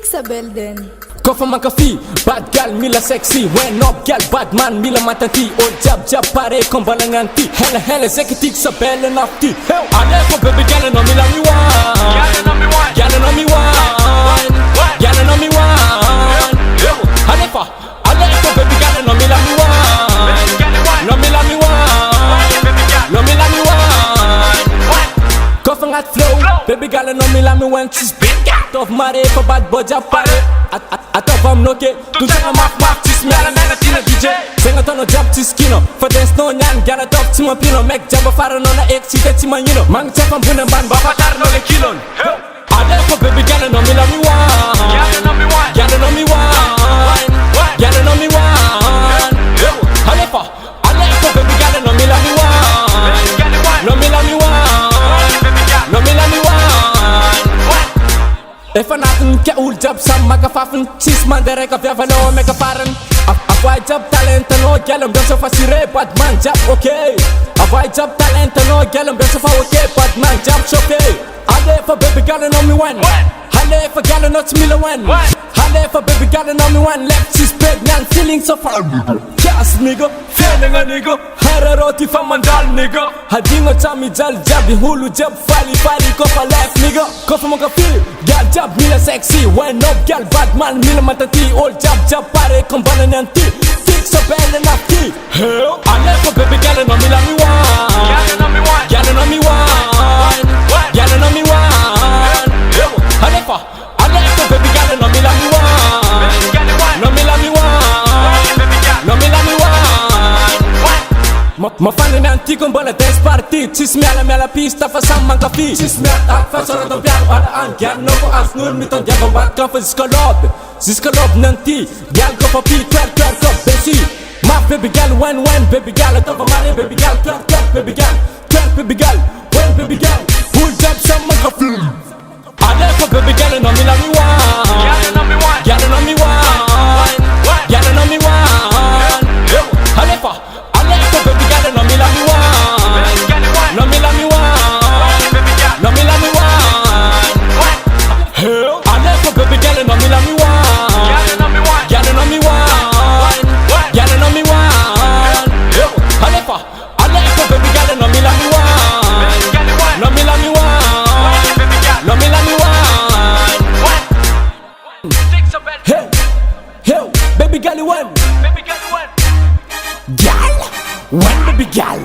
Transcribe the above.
Isabel then. Kofa makafi, bad gal mila sexy. When up gal, bad man mila matanti. O jab jab pare kombala nganti. Hella hella zekitik sa bella nafti. Hell, ale ko baby gal no mila mi wan. Gal no mi wan. Gal no mi wan. Ale fa, ale ko baby gal no mila mi wan. No mila mi wan. No mila mi wan. Kofa ngat flow, baby gal no mila mi wan. She's big gal. Of mare for bad boy jab pare. Atop am noke, tu tanga mak tis mela mela tina DJ. Senga tono jab tis kino, for dance no nyan gala top tima pino. Mek jaba fara no na ek sita tima yino. Mang chapam buna ban baba tar no le kilon. Ade ko baby gala no mi la mi wan. Gala no mi wan. Gala no mi wan. Gala no mi wan. Ade fa, ade ko baby gala no mi la mi wan. No mi la mi wan. No mi la mi wan. If I nothing get old job, some magafafin, cheese man, the wreck of your fellow make a foreign. A white job talent, and no gallum, don't so fast, but man job okay. A white job talent, and no gallum, don't so far okay, but man job's okay. I live for baby girl and on me one. I live for girl and not me one. I live for baby girl and on me one. Left she's pregnant, feeling so far. Yes, nigga, feeling a nigga. Hararoti from mandal nigga. Hadingo chami jal jabi hulu jab fali kofa left nigga. Kofa moka feel, gal jab mila sexy. When up gal bad man mila matati. All jab pare kombana nyanti. Fix up and nafti. Hell, I live for baby girl and on me la mi one. Gal and on me one. Gal and on me one. Gal and on me one. Halefa, Alefa baby gal and on me la mi one. No me la mi one. No me la mi one. Ma fan in antico bola dance party. Cis mela pista fa samman kafi. Cis mela fa solo don piano ala an. Gal no ko as nur mi ton diago bat kan fa ziskalob nanti. Gal ko fa pi twerk besi. My baby gal when baby gal top of money baby gal twerk baby gal baby gal when baby gal. Pull jump samman kafi. Ade ko baby gal no mi la mi wan. Gal no mi wan. Gal no mi wan. Gal no mi wan. Ade fa. Ade ko baby gal no mi la mi wan. No mi la mi wan. No mi la mi wan. Ade ko baby gal no mi la mi wan. Gal no mi wan. Gal no mi wan. Gal no mi wan. Ade fa. Ade ko baby gal no mi la mi wan. No mi la mi wan. No me la mi one. Hey, baby gal one. Gal, one baby gal.